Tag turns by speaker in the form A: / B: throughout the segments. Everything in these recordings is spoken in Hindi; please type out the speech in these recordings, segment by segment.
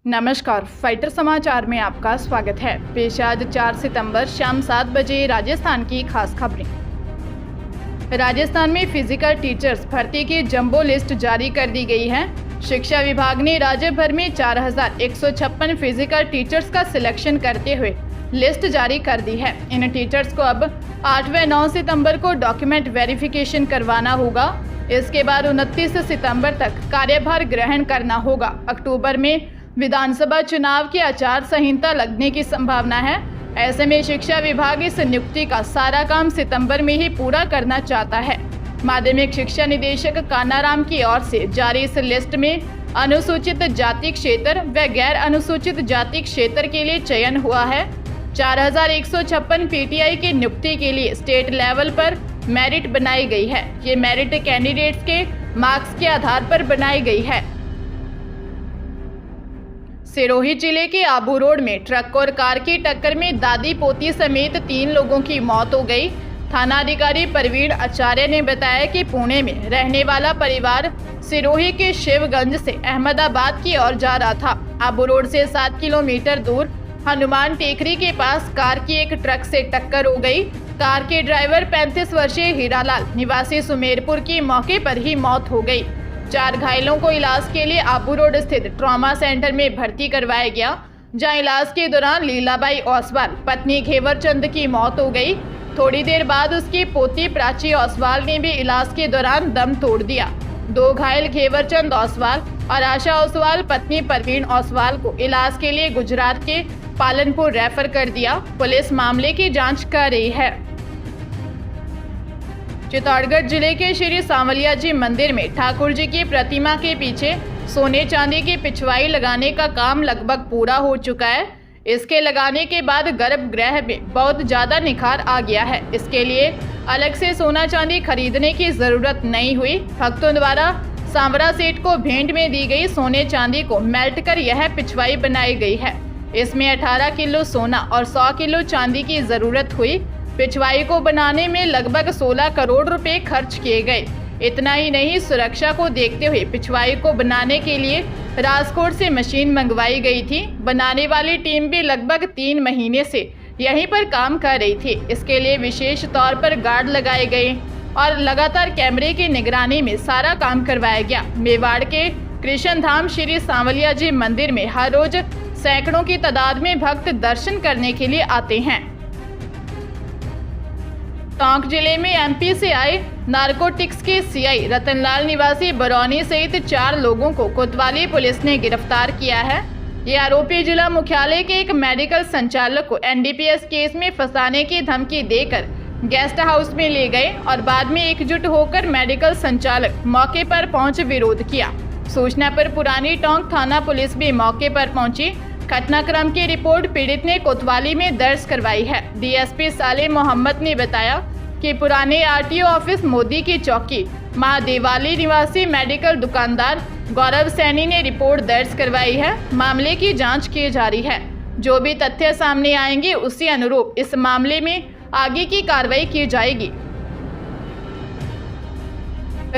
A: नमस्कार, फाइटर समाचार में आपका स्वागत है। पेश आज 4 सितंबर शाम 7 बजे राजस्थान की खास खबरें। राजस्थान में फिजिकल टीचर्स भर्ती की जंबो लिस्ट जारी कर दी गई है। शिक्षा विभाग ने राज्य भर में 4156 फिजिकल टीचर्स का सिलेक्शन करते हुए लिस्ट जारी कर दी है। इन टीचर्स को अब 8 व 9 सितंबर को डॉक्यूमेंट वेरिफिकेशन करवाना होगा। इसके बाद 29 सितंबर तक कार्यभार ग्रहण करना होगा। अक्टूबर में विधानसभा चुनाव की आचार संहिता लगने की संभावना है। ऐसे में शिक्षा विभाग इस नियुक्ति का सारा काम सितंबर में ही पूरा करना चाहता है। माध्यमिक शिक्षा निदेशक कानाराम की ओर से जारी इस लिस्ट में अनुसूचित जाति क्षेत्र व गैर अनुसूचित जाति क्षेत्र के लिए चयन हुआ है। 4156 पीटीआई की नियुक्ति के लिए स्टेट लेवल पर मेरिट बनाई गई है। ये मेरिट कैंडिडेट्स के मार्क्स के आधार पर बनाई गई है। सिरोही जिले के आबू रोड में ट्रक और कार की टक्कर में दादी पोती समेत 3 लोगों की मौत हो गई। थानाधिकारी प्रवीण आचार्य ने बताया कि पुणे में रहने वाला परिवार सिरोही के शिवगंज से अहमदाबाद की ओर जा रहा था। आबू रोड से 7 किलोमीटर दूर हनुमान टेकरी के पास कार की एक ट्रक से टक्कर हो गई। कार के ड्राइवर 35 वर्षीय हीरालाल निवासी सुमेरपुर की मौके पर ही मौत हो गई। 4 घायलों को इलाज के लिए आबू रोड स्थित ट्रॉमा सेंटर में भर्ती करवाया गया, जहां इलाज के दौरान लीलाबाई ओसवाल पत्नी घेवरचंद की मौत हो गई। थोड़ी देर बाद उसकी पोती प्राची ओसवाल ने भी इलाज के दौरान दम तोड़ दिया। 2 घायल घेवरचंद ओसवाल और आशा ओसवाल पत्नी परवीन ओसवाल को इलाज के लिए गुजरात के पालनपुर रेफर कर दिया। पुलिस मामले की जाँच कर रही है। चित्तौड़गढ़ जिले के श्री सांवलिया जी मंदिर में ठाकुर जी की प्रतिमा के पीछे सोने चांदी की पिछवाई लगाने का काम लगभग पूरा हो चुका है। इसके लगाने के बाद गर्भगृह में बहुत ज़्यादा निखार आ गया है। इसके लिए अलग से सोना चांदी खरीदने की ज़रूरत नहीं हुई। भक्तों द्वारा सांवरा सेठ को भेंट में दी गई सोने चांदी को मेल्ट कर यह पिछवाई बनाई गई है। इसमें 18 किलो सोना और 100 किलो चांदी की ज़रूरत हुई। पिछवाई को बनाने में लगभग 16 करोड़ रुपए खर्च किए गए। इतना ही नहीं, सुरक्षा को देखते हुए पिछवाई को बनाने के लिए राजकोट से मशीन मंगवाई गई थी। बनाने वाली टीम भी लगभग 3 महीने से यहीं पर काम कर रही थी। इसके लिए विशेष तौर पर गार्ड लगाए गए और लगातार कैमरे की निगरानी में सारा काम करवाया गया। मेवाड़ के कृष्ण धाम श्री सांवलिया जी मंदिर में हर रोज सैकड़ों की तादाद में भक्त दर्शन करने के लिए आते हैं। टोंक जिले में एमपी से आए नारकोटिक्स के सीआई रतनलाल निवासी बरौनी सहित 4 लोगों को कोतवाली पुलिस ने गिरफ्तार किया है। ये आरोपी जिला मुख्यालय के एक मेडिकल संचालक को एनडीपीएस केस में फंसाने की धमकी देकर गेस्ट हाउस में ले गए और बाद में एकजुट होकर मेडिकल संचालक मौके पर पहुंच विरोध किया। सूचना पर पुरानी टोंक थाना पुलिस भी मौके पर पहुंची। घटनाक्रम की रिपोर्ट पीड़ित ने कोतवाली में दर्ज करवाई है। डीएसपी साले मोहम्मद ने बताया कि पुराने आरटीओ ऑफिस मोदी की चौकी महादेवाली निवासी मेडिकल दुकानदार गौरव सैनी ने रिपोर्ट दर्ज करवाई है। मामले की जांच की जा रही है। जो भी तथ्य सामने आएंगे उसी अनुरूप इस मामले में आगे की कार्रवाई की जाएगी।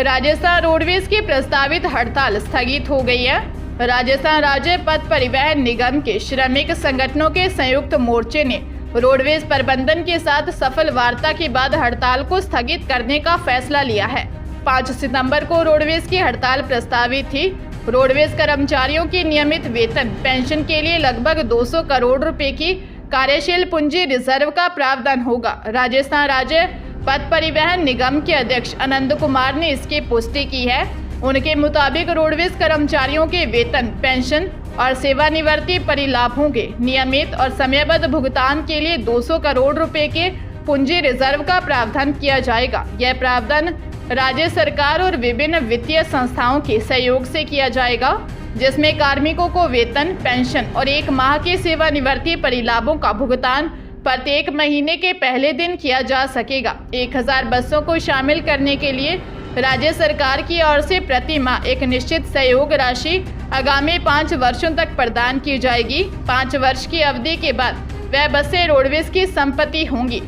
A: राजस्थान रोडवेज की प्रस्तावित हड़ताल स्थगित हो गई है। राजस्थान राज्य पथ परिवहन निगम के श्रमिक संगठनों के संयुक्त मोर्चे ने रोडवेज प्रबंधन के साथ सफल वार्ता के बाद हड़ताल को स्थगित करने का फैसला लिया है। 5 सितंबर को रोडवेज की हड़ताल प्रस्तावित थी। रोडवेज कर्मचारियों की नियमित वेतन पेंशन के लिए लगभग 200 करोड़ रुपए की कार्यशील पूंजी रिजर्व का प्रावधान होगा। राजस्थान राज्य पथ परिवहन निगम के अध्यक्ष आनंद कुमार ने इसकी पुष्टि की है। उनके मुताबिक रोडवेज कर्मचारियों के वेतन, पेंशन और सेवानिवृत्ति परिलाभों के नियमित और समयबद्ध भुगतान के लिए 200 करोड़ रुपए के पूंजी रिजर्व का प्रावधान किया जाएगा। यह प्रावधान राज्य सरकार और विभिन्न वित्तीय संस्थाओं के सहयोग से किया जाएगा, जिसमें कार्मिकों को वेतन, पेंशन और 1 माह के सेवानिवृत्ति परिलाभों का भुगतान प्रत्येक महीने के पहले दिन किया जा सकेगा। 1000 बसों को शामिल करने के लिए राज्य सरकार की ओर से प्रति माह एक निश्चित सहयोग राशि आगामी 5 वर्षों तक प्रदान की जाएगी। 5 वर्ष की अवधि के बाद वह बसें रोडवेज की संपत्ति होंगी।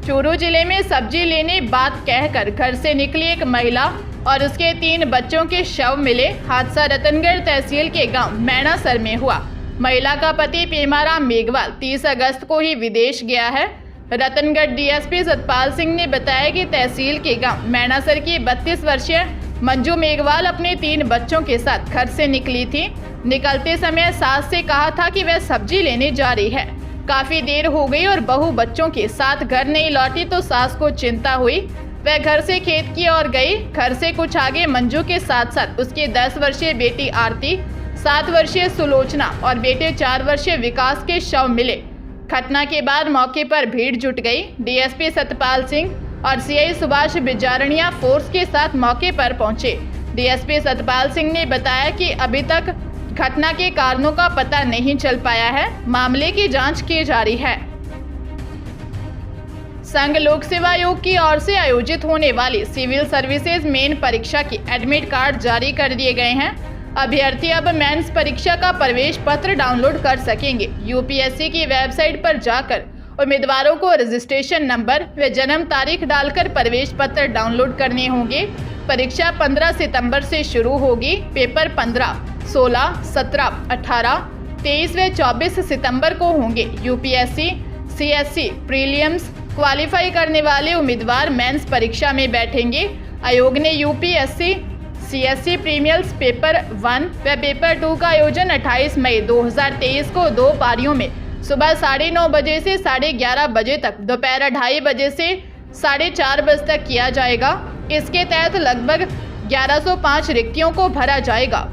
A: चूरू जिले में सब्जी लेने बात कहकर घर से निकली एक महिला और उसके 3 बच्चों के शव मिले। हादसा रतनगढ़ तहसील के गांव मैणासर में हुआ। महिला का पति पेमाराम मेघवाल 30 अगस्त को ही विदेश गया है। रतनगढ़ डीएसपी सतपाल सिंह ने बताया कि तहसील के गांव मैणासर की 32 वर्षीय मंजू मेघवाल अपने 3 बच्चों के साथ घर से निकली थी। निकलते समय सास से कहा था कि वह सब्जी लेने जा रही है। काफी देर हो गई और बहू बच्चों के साथ घर नहीं लौटी तो सास को चिंता हुई। वह घर से खेत की ओर गई। घर से कुछ आगे मंजू के साथ साथ उसकी 10 वर्षीय बेटी आरती, 7 वर्षीय सुलोचना और बेटे 4 वर्षीय विकास के शव मिले। घटना के बाद मौके पर भीड़ जुट गई। डीएसपी सतपाल सिंह और सीआई सुभाष बिजारणिया फोर्स के साथ मौके पर पहुंचे। डीएसपी सतपाल सिंह ने बताया कि अभी तक घटना के कारणों का पता नहीं चल पाया है। मामले की जांच की जा रही है। संघ लोक सेवा आयोग की ओर से आयोजित होने वाली सिविल सर्विसेज मेन परीक्षा के एडमिट कार्ड जारी कर दिए गए हैं। अभ्यर्थी अब मेंस परीक्षा का प्रवेश पत्र डाउनलोड कर सकेंगे। यूपीएससी की वेबसाइट पर जाकर उम्मीदवारों को रजिस्ट्रेशन नंबर व जन्म तारीख डालकर प्रवेश पत्र डाउनलोड करने होंगे। परीक्षा 15 सितंबर से शुरू होगी। पेपर 15, 16, 17, 18, 23 व 24 सितंबर को होंगे। यूपीएससी, सीएससी प्रीलिम्स क्वालिफाई करने वाले उम्मीदवार मेंस परीक्षा में बैठेंगे। आयोग ने यूपीएससी, सीएससी प्रीलिम्स पेपर 1 व पेपर 2 का आयोजन 28 मई 2023 को 2 पारियों में सुबह 9:30 बजे से 11:30 बजे तक, दोपहर 2:30 बजे से 4:30 बजे तक किया जाएगा। इसके तहत लगभग 1105 रिक्तियों को भरा जाएगा।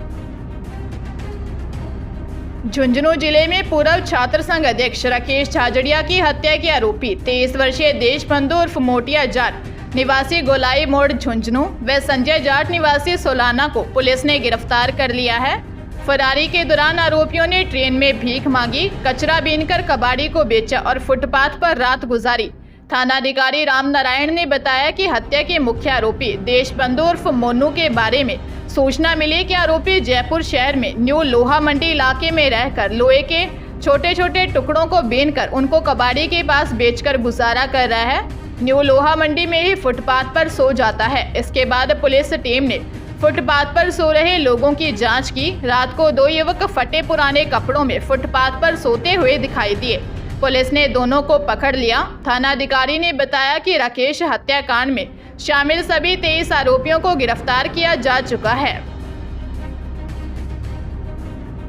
A: झुंझुनू जिले में पूर्व छात्र संघ अध्यक्ष राकेश झाझड़िया की हत्या के आरोपी 23 वर्षीय देशबंधु उर्फ मोटिया जाट निवासी गोलाई मोड़ झुंझुनू व संजय जाट निवासी सोलाना को पुलिस ने गिरफ्तार कर लिया है। फरारी के दौरान आरोपियों ने ट्रेन में भीख मांगी, कचरा बीनकर कबाड़ी को बेचा और फुटपाथ पर रात गुजारी। थानाधिकारी राम नारायण ने बताया कि हत्या के मुख्य आरोपी देशबंधु उर्फ मोनू के बारे में सूचना मिली कि आरोपी जयपुर शहर में न्यू लोहा मंडी इलाके में रहकर लोहे के छोटे छोटे टुकड़ों को बीनकर उनको कबाड़ी के पास बेचकर गुजारा कर रहा है। न्यू लोहा मंडी में ही फुटपाथ पर सो जाता है। इसके बाद पुलिस टीम ने फुटपाथ पर सो रहे लोगों की जांच की। रात को 2 युवक फटे पुराने कपड़ों में फुटपाथ पर सोते हुए दिखाई दिए। पुलिस ने दोनों को पकड़ लिया। थानाधिकारी ने बताया कि राकेश हत्याकांड में शामिल सभी 23 आरोपियों को गिरफ्तार किया जा चुका है।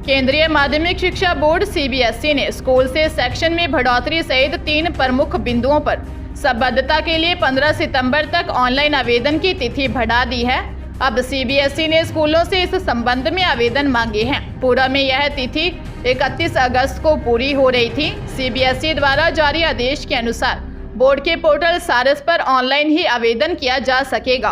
A: केंद्रीय माध्यमिक शिक्षा बोर्ड सीबीएसई ने स्कूल से सेक्शन में बढ़ोतरी सहित 3 प्रमुख बिंदुओं पर संबद्धता के लिए 15 सितंबर तक ऑनलाइन आवेदन की तिथि बढ़ा दी है। अब सीबीएसई ने स्कूलों से इस संबंध में आवेदन मांगे हैं। पूर्व में यह तिथि 31 अगस्त को पूरी हो रही थी। सीबीएसई द्वारा जारी आदेश के अनुसार बोर्ड के पोर्टल सारस पर ऑनलाइन ही आवेदन किया जा सकेगा।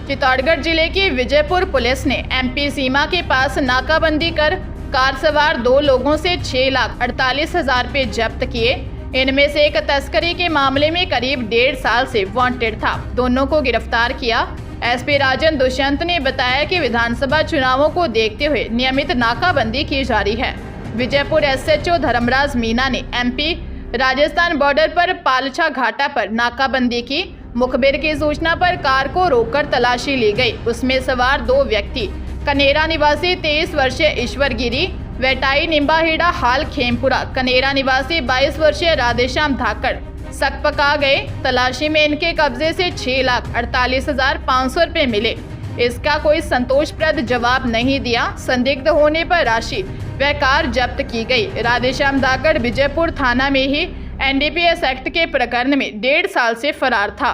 A: चित्तौड़गढ़ जिले की विजयपुर पुलिस ने एमपी सीमा के पास नाकाबंदी कर कार सवार 2 लोगों से 6,48,000 रुपये जब्त किए। इनमें से एक तस्करी के मामले में करीब 1.5 साल से वांटेड था। दोनों को गिरफ्तार किया। एसपी राजन दुष्यंत ने बताया कि विधानसभा चुनावों को देखते हुए नियमित नाकाबंदी की जा रही है। विजयपुर एसएचओ धर्मराज मीना ने एमपी राजस्थान बॉर्डर पर पालछा घाटा पर नाकाबंदी की। मुखबिर की सूचना पर कार को रोककर तलाशी ली गई। उसमें सवार 2 व्यक्ति कनेरा निवासी 23 वर्षीय ईश्वर गिरी, वेटाई निम्बाहेड़ा हाल खेमपुरा, कनेरा निवासी 22 वर्षीय राधेश्याम धाकड़ सकपका गए। तलाशी में इनके कब्जे से 6,48,500 रुपये मिले। इसका कोई संतोषप्रद जवाब नहीं दिया। संदिग्ध होने पर राशि व कार जब्त की गई। राधेश्याम धाकड़ विजयपुर थाना में ही एनडीपीएस एक्ट के प्रकरण में 1.5 साल से फरार था।